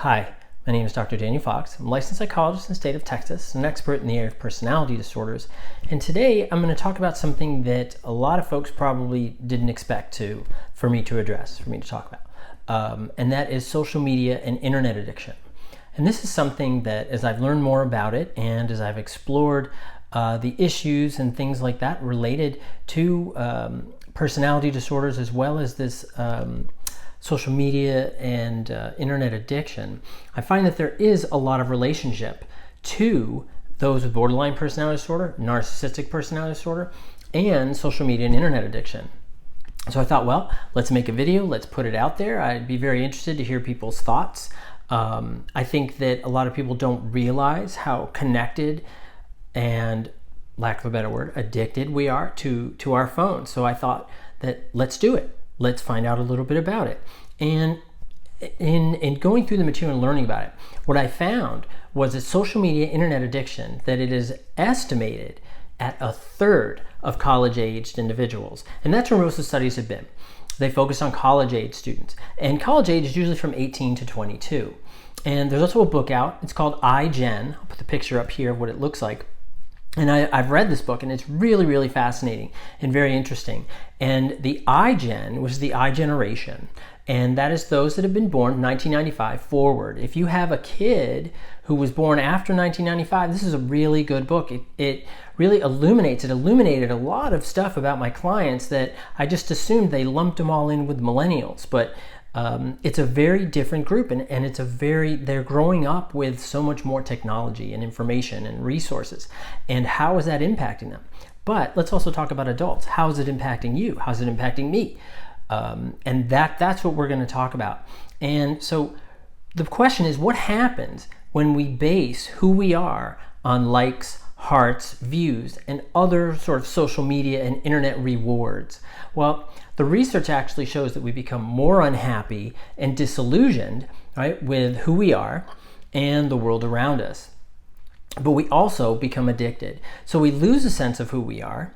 Hi, my name is Dr. Daniel Fox. I'm a licensed psychologist in the state of Texas, an expert in the area of personality disorders, and today I'm going to talk about something that a lot of folks probably didn't expect for me to talk about, and that is social media and internet addiction. And this is something that, as I've learned more about it and as I've explored the issues and things like that related to personality disorders, as well as this social media and internet addiction, I find that there is a lot of relationship to those with borderline personality disorder, narcissistic personality disorder, and social media and internet addiction. So I thought, well, let's make a video, let's put it out there. I'd be very interested to hear people's thoughts. I think that a lot of people don't realize how connected and, lack of a better word, addicted we are to our phones. So I thought that let's do it. Let's find out a little bit about it. And in going through the material and learning about it, what I found was that social media internet addiction, that it is estimated at 1/3 of college-aged individuals. And that's where most of the studies have been. They focus on college-age students. And college age is usually from 18 to 22. And there's also a book out. It's called iGen. I'll put the picture up here of what it looks like. And I've read this book, and it's really, really fascinating and very interesting. And the iGen was the iGeneration, and that is those that have been born 1995 forward. If you have a kid who was born after 1995, this is a really good book. It really illuminated a lot of stuff about my clients that I just assumed they lumped them all in with millennials. But it's a very different group, and they're growing up with so much more technology and information and resources. And how is that impacting them? But let's also talk about adults. How is it impacting you? How is it impacting me? And that's what we're going to talk about. And so the question is, what happens when we base who we are on likes, hearts, views, and other sort of social media and internet rewards? Well, the research actually shows that we become more unhappy and disillusioned, right, with who we are and the world around us. But we also become addicted. So we lose a sense of who we are,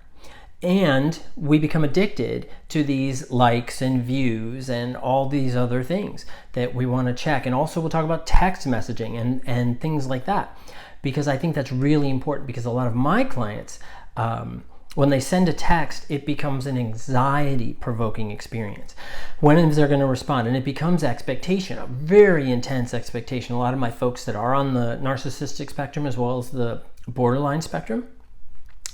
and we become addicted to these likes and views and all these other things that we want to check. And also we'll talk about text messaging and things like that, because I think that's really important, because a lot of my clients, when they send a text, it becomes an anxiety-provoking experience. When is they're going to respond? And it becomes expectation, a very intense expectation. A lot of my folks that are on the narcissistic spectrum as well as the borderline spectrum,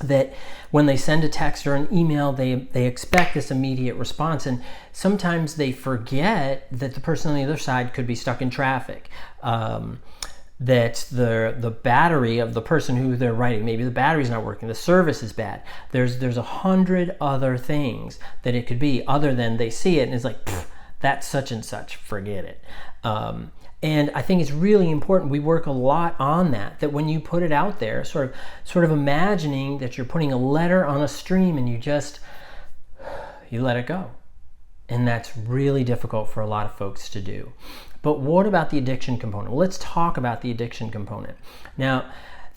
that when they send a text or an email, they expect this immediate response. And sometimes they forget that the person on the other side could be stuck in traffic. That the battery of the person who they're writing, maybe the battery's not working, the service is bad. There's 100 other things that it could be, other than they see it and it's like, that's such and such, forget it. And I think it's really important. We work a lot on that when you put it out there, sort of imagining that you're putting a letter on a stream and you let it go. And that's really difficult for a lot of folks to do. But what about the addiction component? Well, let's talk about the addiction component. Now,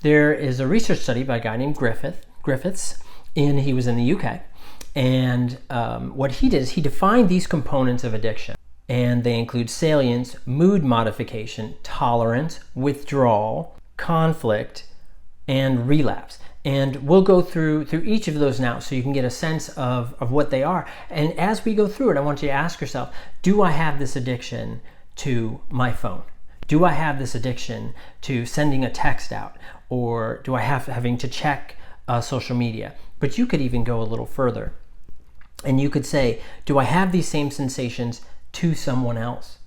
there is a research study by a guy named Griffiths, and he was in the UK. And what he did is he defined these components of addiction. And they include salience, mood modification, tolerance, withdrawal, conflict, and relapse. And we'll go through each of those now so you can get a sense of what they are. And as we go through it, I want you to ask yourself, do I have this addiction to my phone? Do I have this addiction to sending a text out? Or do I having to check social media? But you could even go a little further. And you could say, do I have these same sensations to someone else?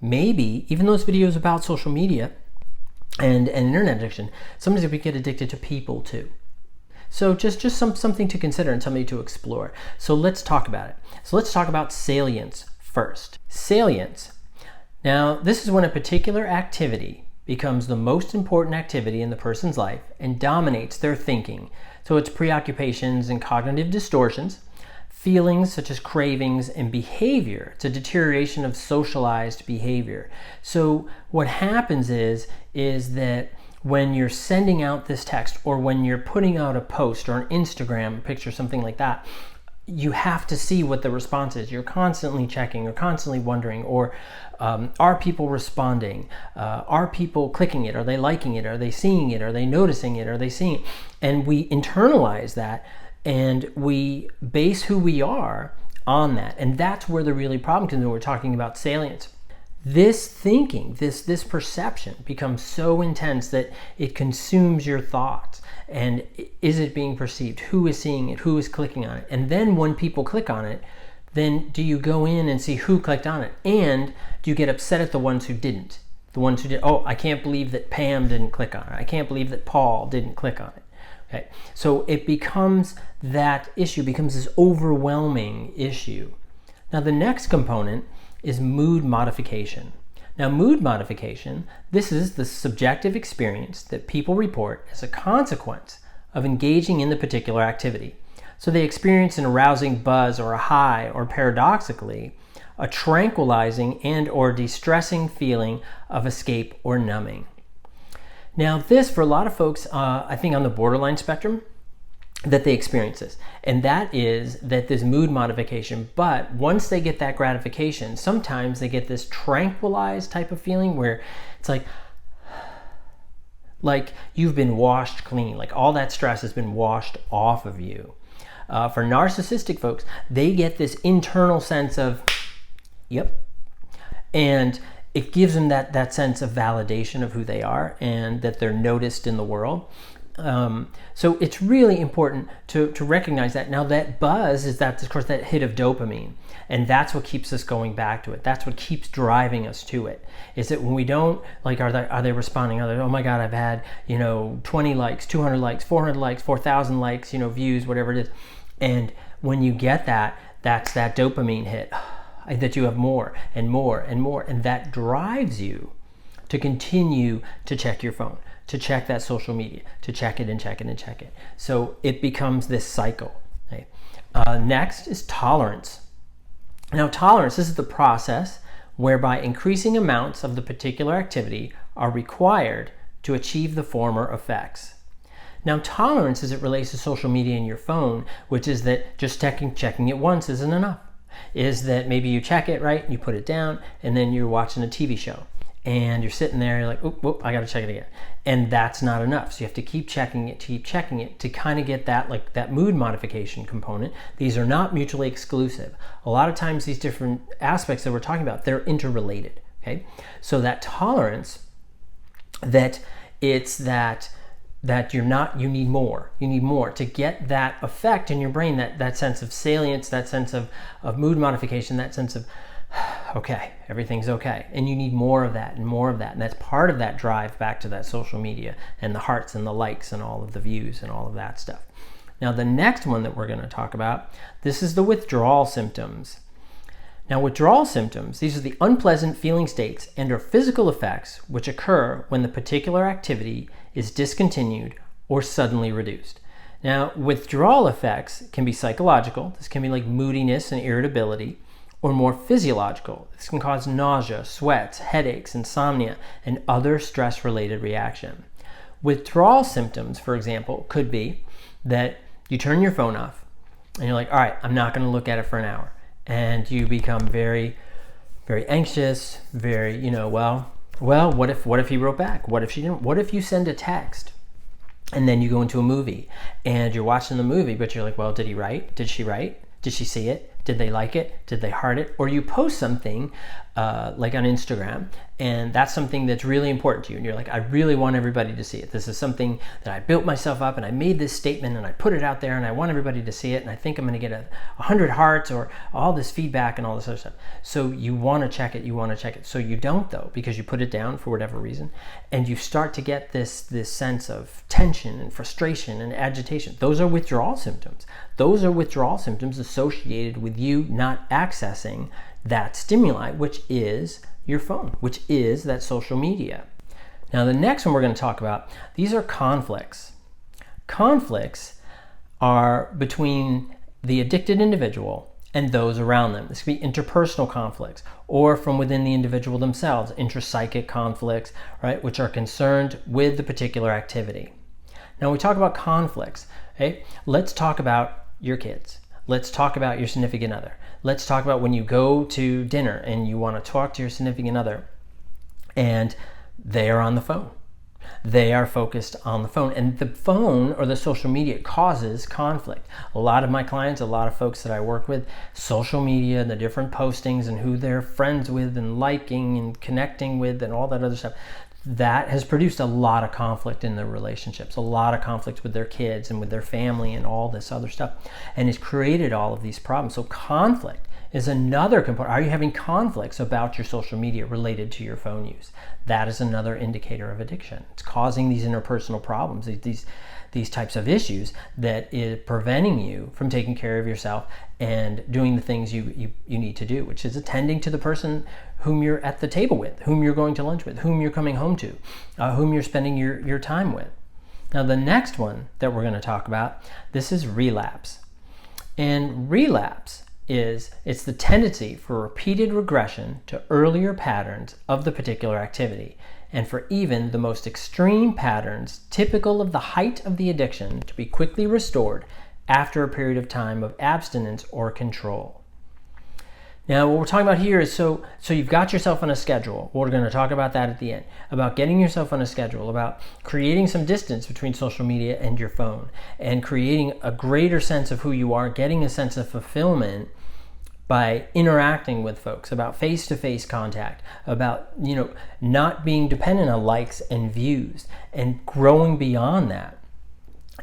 Maybe even those videos about social media and internet addiction, sometimes we get addicted to people too. So just something to consider and something to explore. So let's talk about it. So let's talk about salience first. Salience. Now, this is when a particular activity becomes the most important activity in the person's life and dominates their thinking. So it's preoccupations and cognitive distortions, feelings such as cravings, and behavior. It's a deterioration of socialized behavior. So what happens is that when you're sending out this text, or when you're putting out a post or an Instagram picture, something like that, you have to see what the response is. You're constantly checking, you're constantly wondering, or are people responding? Are people clicking it? Are they liking it? Are they seeing it? Are they noticing it? Are they seeing it? And we internalize that, and we base who we are on that. And that's where the really problem comes in when we're talking about salience. This thinking, this perception becomes so intense that it consumes your thoughts. And is it being perceived? Who is seeing it? Who is clicking on it? And then when people click on it, then do you go in and see who clicked on it? And do you get upset at the ones who didn't? The ones who did, oh, I can't believe that Pam didn't click on it. I can't believe that Paul didn't click on it. Okay, so it becomes that issue, becomes this overwhelming issue. Now the next component is mood modification. Now, mood modification, this is the subjective experience that people report as a consequence of engaging in the particular activity. So they experience an arousing buzz or a high, or paradoxically, a tranquilizing and or distressing feeling of escape or numbing. Now, this, for a lot of folks, I think on the borderline spectrum, that they experience this, and that is that this mood modification. But once they get that gratification, sometimes they get this tranquilized type of feeling where it's like you've been washed clean, like all that stress has been washed off of you. For narcissistic folks, they get this internal sense of, yep, and it gives them that sense of validation of who they are and that they're noticed in the world. So it's really important to recognize that. Now that buzz is that, of course, that hit of dopamine, and that's what keeps us going back to it. That's what keeps driving us to it. Is that when we don't, like, are they responding? Are they, oh my God, I've had, 20 likes, 200 likes, 400 likes, 4,000 likes, views, whatever it is. And when you get that, that's that dopamine hit, that you have more and more and more, and that drives you to continue to check your phone, to check that social media, to check it and check it and check it. So it becomes this cycle. Okay? Next is tolerance. Now, tolerance, this is the process whereby increasing amounts of the particular activity are required to achieve the former effects. Now, tolerance as it relates to social media and your phone, which is that just checking it once isn't enough. Is that maybe you check it, right, and you put it down, and then you're watching a TV show. And you're sitting there, you're like, oh, I gotta check it again. And that's not enough. So you have to keep checking it to kind of get that mood modification component. These are not mutually exclusive. A lot of times these different aspects that we're talking about, they're interrelated, okay? So that tolerance, that it's that you need more to get that effect in your brain, that sense of salience, that sense of mood modification, that sense of, okay, everything's okay. And you need more of that and more of that. And that's part of that drive back to that social media and the hearts and the likes and all of the views and all of that stuff. Now, the next one that we're going to talk about, this is the withdrawal symptoms. Now, withdrawal symptoms, these are the unpleasant feeling states and or physical effects which occur when the particular activity is discontinued or suddenly reduced. Now, withdrawal effects can be psychological. This can be like moodiness and irritability, or more physiological. This can cause nausea, sweats, headaches, insomnia, and other stress-related reaction. Withdrawal symptoms, for example, could be that you turn your phone off and you're like, all right, I'm not going to look at it for an hour. And you become very, very anxious, very, well, what if he wrote back? What if she didn't? What if you send a text and then you go into a movie and you're watching the movie, but you're like, well, did he write? Did she write? Did she see it? Did they like it? Did they heart it? Or you post something like on Instagram, and that's something that's really important to you. And you're like, I really want everybody to see it. This is something that I built myself up, and I made this statement, and I put it out there, and I want everybody to see it, and I think I'm going to get 100 hearts or all this feedback and all this other stuff. So you want to check it. So you don't, though, because you put it down for whatever reason, and you start to get this sense of tension and frustration and agitation. Those are withdrawal symptoms. Those are withdrawal symptoms associated with you not accessing that stimuli, which is your phone, which is that social media. Now, the next one we're going to talk about, these are conflicts. Conflicts are between the addicted individual and those around them. This could be interpersonal conflicts, or from within the individual themselves, intrapsychic conflicts, right, which are concerned with the particular activity. Now, when we talk about conflicts, okay, let's talk about your kids. Let's talk about your significant other. Let's talk about when you go to dinner and you want to talk to your significant other and they are on the phone. They are focused on the phone, and the phone or the social media causes conflict. A lot of my clients, a lot of folks that I work with, social media, the different postings and who they're friends with and liking and connecting with and all that other stuff, that has produced a lot of conflict in their relationships, a lot of conflict with their kids and with their family and all this other stuff, and it's created all of these problems. So conflict is another component. Are you having conflicts about your social media related to your phone use? That is another indicator of addiction. It's causing these interpersonal problems, these types of issues that is preventing you from taking care of yourself and doing the things you need to do, which is attending to the person whom you're at the table with, whom you're going to lunch with, whom you're coming home to, whom you're spending your time with. Now, the next one that we're going to talk about, this is relapse. And relapse it's the tendency for repeated regression to earlier patterns of the particular activity, and for even the most extreme patterns typical of the height of the addiction to be quickly restored after a period of time of abstinence or control. Now, what we're talking about here is so you've got yourself on a schedule. We're going to talk about that at the end, about getting yourself on a schedule, about creating some distance between social media and your phone, and creating a greater sense of who you are, getting a sense of fulfillment by interacting with folks, about face-to-face contact, about not being dependent on likes and views, and growing beyond that.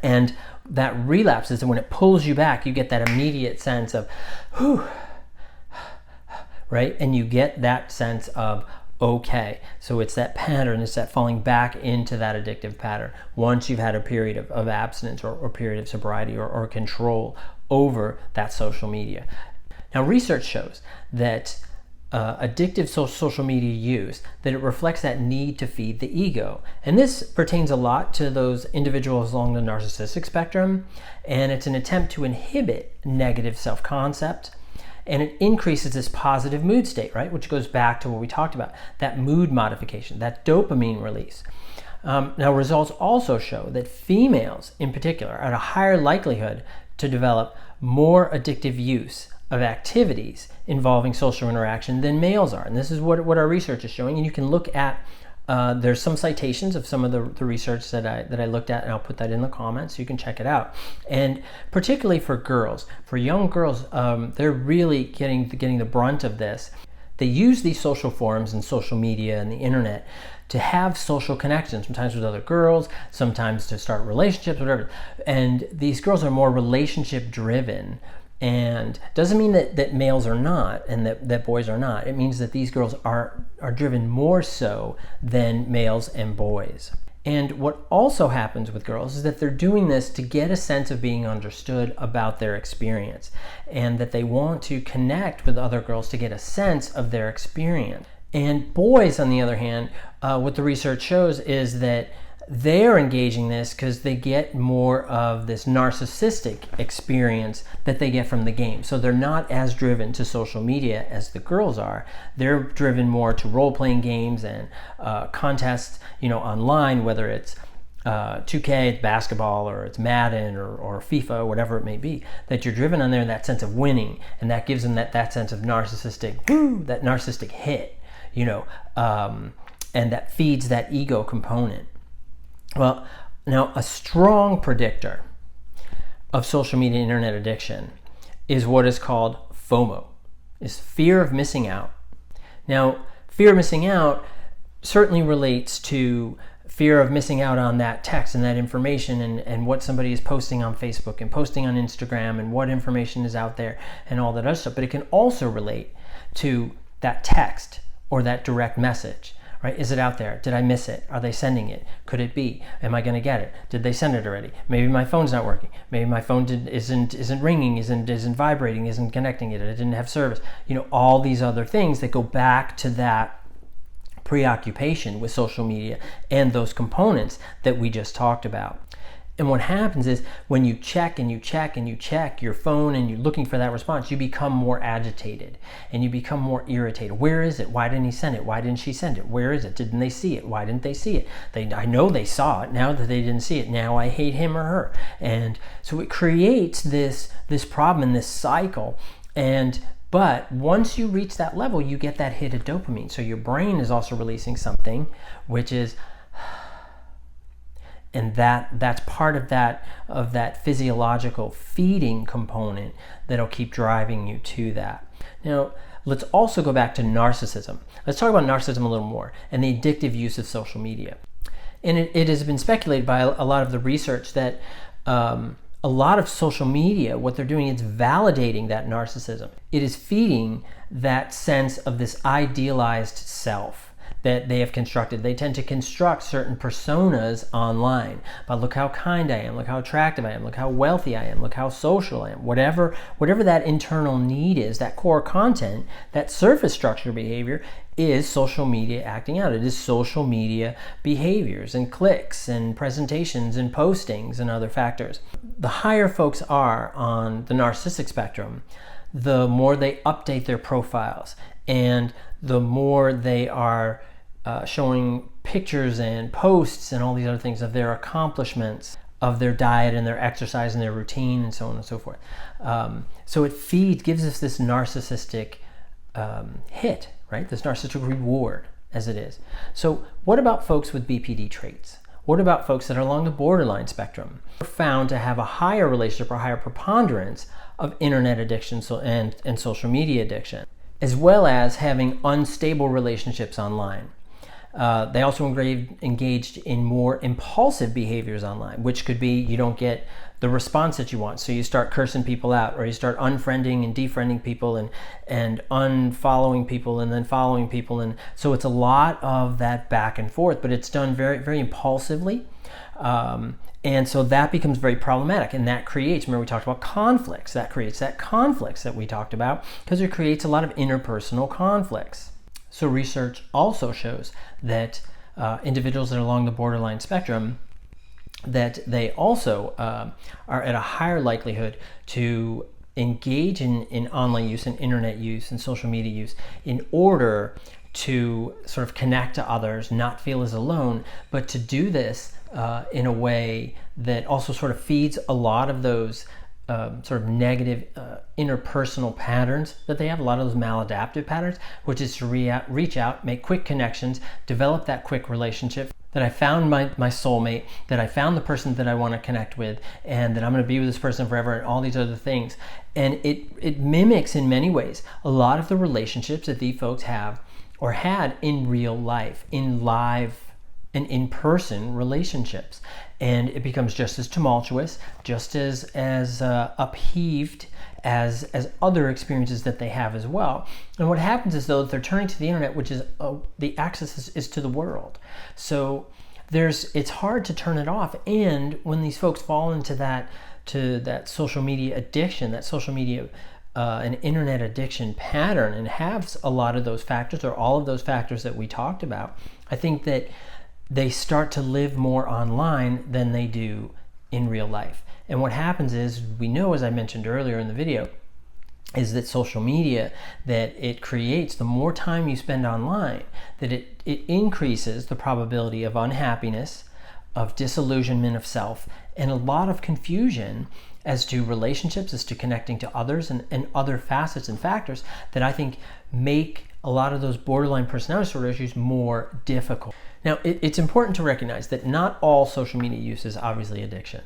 And that relapse is when it pulls you back, you get that immediate sense of, whew, right? And you get that sense of, okay. So it's that pattern, it's that falling back into that addictive pattern once you've had a period of abstinence or period of sobriety or control over that social media. Now, research shows that addictive social media use, that it reflects that need to feed the ego. And this pertains a lot to those individuals along the narcissistic spectrum, and it's an attempt to inhibit negative self-concept, and it increases this positive mood state, right? Which goes back to what we talked about, that mood modification, that dopamine release. Now, results also show that females in particular are at a higher likelihood to develop more addictive use of activities involving social interaction than males are. And this is what our research is showing. And you can look at, there's some citations of some of the research that I looked at, and I'll put that in the comments so you can check it out. And particularly for girls, for young girls, they're really getting the brunt of this. They use these social forums and social media and the internet to have social connections, sometimes with other girls, sometimes to start relationships, whatever. And these girls are more relationship driven. And doesn't mean that males are not and that boys are not. It means that these girls are driven more so than males and boys. And what also happens with girls is that they're doing this to get a sense of being understood about their experience, and that they want to connect with other girls to get a sense of their experience. And boys, on the other hand, what the research shows is that they're engaging this because they get more of this narcissistic experience that they get from the game. So they're not as driven to social media as the girls are. They're driven more to role-playing games and contests, online, whether it's 2K, it's basketball, or it's Madden or FIFA, whatever it may be, that you're driven on there in that sense of winning, and that gives them that sense of narcissistic, that narcissistic hit, and that feeds that ego component. Well, now a strong predictor of social media and internet addiction is what is called Fomo, is fear of missing out. Now, fear of missing out certainly relates to fear of missing out on that text and that information and what somebody is posting on Facebook and posting on Instagram and what information is out there and all that other stuff. But it can also relate to that text or that direct message. Right? Is it out there? Did I miss it? Are they sending it? Could it be? Am I going to get it? Did they send it already? Maybe my phone's not working. Maybe my phone isn't ringing, isn't vibrating, isn't connecting it. It didn't have service. All these other things that go back to that preoccupation with social media and those components that we just talked about. And what happens is when you check and you check and you check your phone and you're looking for that response, you become more agitated and you become more irritated. Where is it? Why didn't he send it? Why didn't she send it? Where is it? Didn't they see it? Why didn't they see it? I know they saw it. Now that they didn't see it, now I hate him or her. And so it creates this problem and this cycle. But once you reach that level, you get that hit of dopamine. So your brain is also releasing something, which is, and that's part of that physiological feeding component that'll keep driving you to that. Now, let's also go back to narcissism. Let's talk about narcissism a little more and the addictive use of social media. And it has been speculated by a lot of the research that a lot of social media, what they're doing is validating that narcissism. It is feeding that sense of this idealized self that they have constructed. They tend to construct certain personas online. But look how kind I am, look how attractive I am, look how wealthy I am, look how social I am. Whatever that internal need is, that core content, that surface structure behavior is social media acting out. It is social media behaviors and clicks and presentations and postings and other factors. The higher folks are on the narcissistic spectrum, the more they update their profiles and the more they are showing pictures and posts and all these other things of their accomplishments, of their diet and their exercise and their routine and so on and so forth. So it gives us this narcissistic hit, right? This narcissistic reward as it is. So what about folks with Bpd traits? What about folks that are along the borderline spectrum? We're found to have a higher relationship or higher preponderance of internet addiction and social media addiction, as well as having unstable relationships online. They also engaged in more impulsive behaviors online, which could be you don't get the response that you want, so you start cursing people out, or you start unfriending and defriending people and unfollowing people and then following people. And so it's a lot of that back and forth, but it's done very, very impulsively. And so that becomes very problematic, and that creates, remember we talked about conflicts, that creates that conflicts that we talked about, because it creates a lot of interpersonal conflicts. So research also shows that individuals that are along the borderline spectrum, that they also are at a higher likelihood to engage in online use and internet use and social media use in order to sort of connect to others, not feel as alone, but to do this in a way that also sort of feeds a lot of those sort of negative interpersonal patterns that they have, a lot of those maladaptive patterns, which is to reach out, make quick connections, develop that quick relationship, that I found my soulmate, that I found the person that I want to connect with, and that I'm going to be with this person forever, and all these other things. And it mimics in many ways a lot of the relationships that these folks have or had in real life, in live and in-person relationships. And it becomes just as tumultuous, just as upheaved as other experiences that they have as well. And what happens is, though, that they're turning to the internet, which is the access is to the world. So it's hard to turn it off. And when these folks fall into that social media addiction, that social media an internet addiction pattern, and have a lot of those factors or all of those factors that we talked about, I think that they start to live more online than they do in real life. And what happens is, we know, as I mentioned earlier in the video, is that social media, that it creates, the more time you spend online, that it increases the probability of unhappiness, of disillusionment of self, and a lot of confusion as to relationships, as to connecting to others, and other facets and factors that I think make a lot of those borderline personality disorder issues more difficult. Now, it's important to recognize that not all social media use is obviously addiction.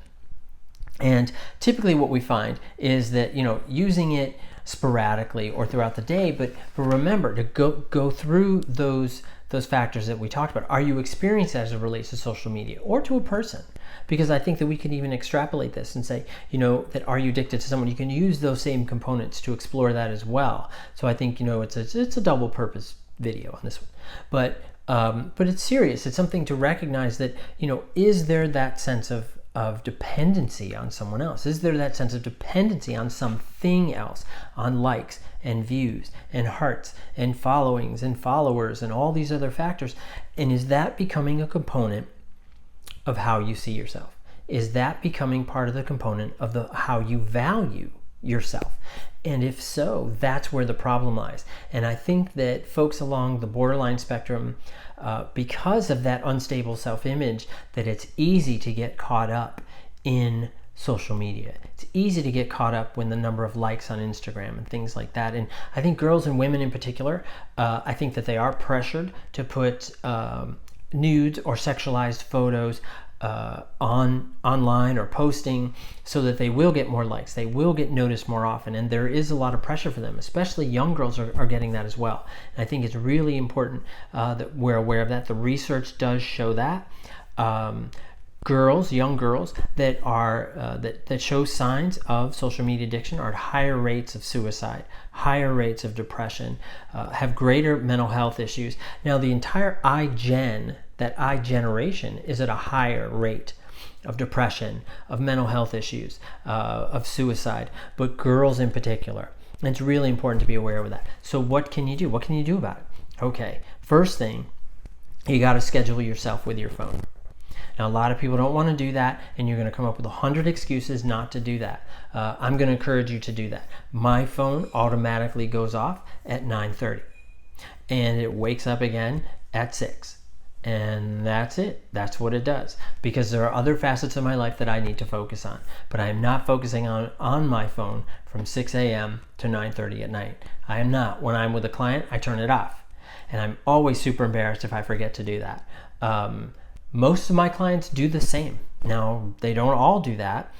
And typically what we find is that, using it sporadically or throughout the day, but remember to go through those factors that we talked about. Are you experiencing as it relates to social media or to a person? Because I think that we can even extrapolate this and say, that are you addicted to someone? You can use those same components to explore that as well. So I think, it's a double purpose video on this one. But it's serious. It's something to recognize that, is there that sense of dependency on someone else? Is there that sense of dependency on something else, on likes and views and hearts and followings and followers and all these other factors? And is that becoming a component of how you see yourself? is that becoming part of the component of how you value yourself? And if so, that's where the problem lies. And I think that folks along the borderline spectrum, because of that unstable self-image, that it's easy to get caught up in social media. It's easy to get caught up when the number of likes on Instagram and things like that. And I think girls and women in particular, I think that they are pressured to put nudes or sexualized photos online or posting so that they will get more likes, they will get noticed more often, and there is a lot of pressure for them. Especially young girls are getting that as well. And I think it's really important that we're aware of that. The research does show that young girls that are that show signs of social media addiction are at higher rates of suicide, higher rates of depression, have greater mental health issues. Now, the entire I generation is at a higher rate of depression, of mental health issues, of suicide, but girls in particular. And it's really important to be aware of that. So what can you do? What can you do about it? Okay, first thing, you got to schedule yourself with your phone. Now, a lot of people don't want to do that, and you're going to come up with 100 excuses not to do that. I'm going to encourage you to do that. My phone automatically goes off at 9:30, and it wakes up again at 6. And that's it. That's what it does. Because there are other facets of my life that I need to focus on. But I am not focusing on my phone from 6 a.m. to 9:30 at night. I am not. When I'm with a client, I turn it off. And I'm always super embarrassed if I forget to do that. Most of my clients do the same. Now, they don't all do that.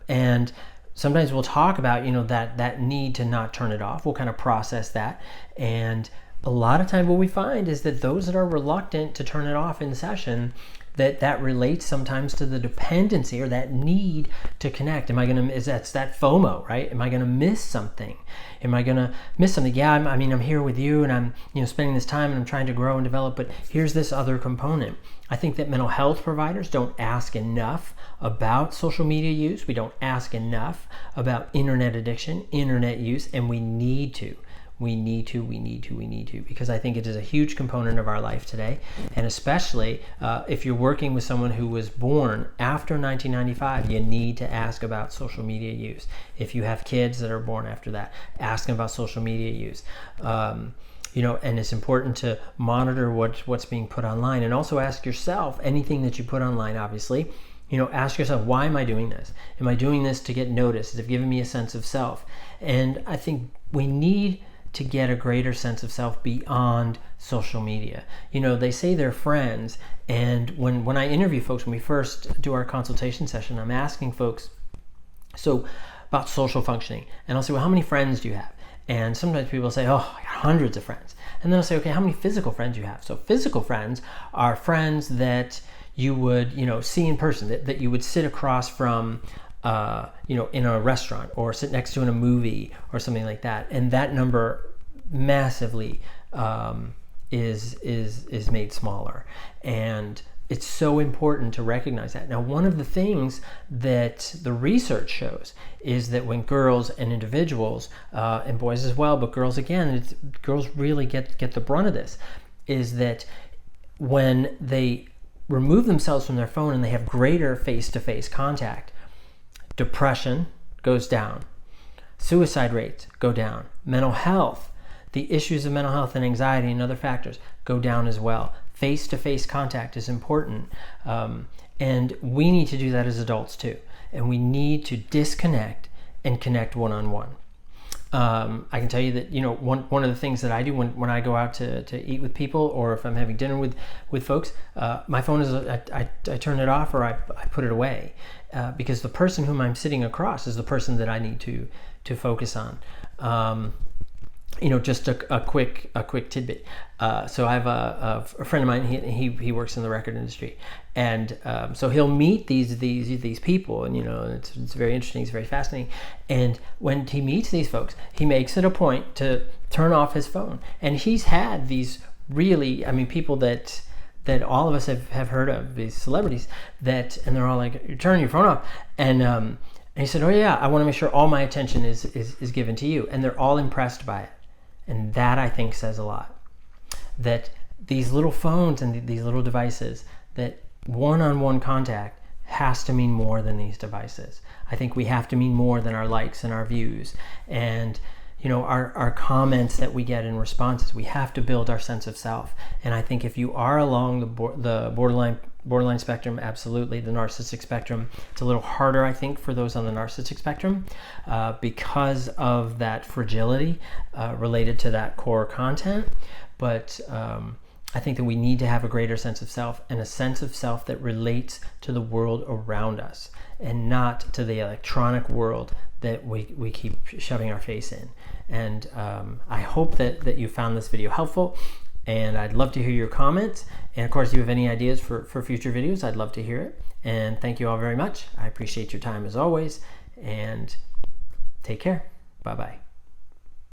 And sometimes we'll talk about, that need to not turn it off. We'll kind of process that. And a lot of time what we find is that those that are reluctant to turn it off in session, that relates sometimes to the dependency or that need to connect. That's that Fomo, right? Am I going to miss something? Yeah, I'm here with you, and I'm, spending this time, and I'm trying to grow and develop, but here's this other component. I think that mental health providers don't ask enough about social media use. We don't ask enough about internet addiction, internet use, and we need to. We need to, because I think it is a huge component of our life today. And especially if you're working with someone who was born after 1995, you need to ask about social media use. If you have kids that are born after that, ask them about social media use. And it's important to monitor what's being put online, and also ask yourself, anything that you put online, obviously, ask yourself, why am I doing this? Am I doing this to get noticed? Is it giving me a sense of self? And I think we need to get a greater sense of self beyond social media. They say they're friends, and when I interview folks, when we first do our consultation session, I'm asking folks, so about social functioning, and I'll say, well, how many friends do you have? And sometimes people say, oh, I got hundreds of friends. And then I'll say, okay, how many physical friends do you have? So physical friends are friends that you would, see in person, that you would sit across from in a restaurant, or sit next to in a movie or something like that. And that number massively is made smaller. And it's so important to recognize that. Now, one of the things that the research shows is that when girls and individuals, and boys as well, but girls again, girls really get the brunt of this, is that when they remove themselves from their phone and they have greater face-to-face contact, depression goes down, suicide rates go down, mental health, the issues of mental health and anxiety and other factors go down as well. Face-to-face contact is important, and we need to do that as adults too. And we need to disconnect and connect one-on-one. I can tell you that one of the things that I do when I go out to eat with people, or if I'm having dinner with folks, my phone is I turn it off, or I put it away, because the person whom I'm sitting across is the person that I need to focus on. Just a quick tidbit. So I have a friend of mine. He works in the record industry, and so he'll meet these people, and it's very interesting. It's very fascinating. And when he meets these folks, he makes it a point to turn off his phone. And he's had these really, people that all of us have heard of, these celebrities and they're all like, "You're turning your phone off," and he said, "Oh yeah, I want to make sure all my attention is given to you," and they're all impressed by it. And that, I think, says a lot. That these little phones and these little devices, that one-on-one contact has to mean more than these devices. I think we have to mean more than our likes and our views and our comments that we get in responses. We have to build our sense of self. And I think if you are along the borderline spectrum, absolutely, the narcissistic spectrum, it's a little harder, I think, for those on the narcissistic spectrum because of that fragility related to that core content. But I think that we need to have a greater sense of self, and a sense of self that relates to the world around us and not to the electronic world that we keep shoving our face in. And I hope that you found this video helpful, and I'd love to hear your comments. And of course, if you have any ideas for future videos, I'd love to hear it. And thank you all very much. I appreciate your time as always, and take care. Bye-bye.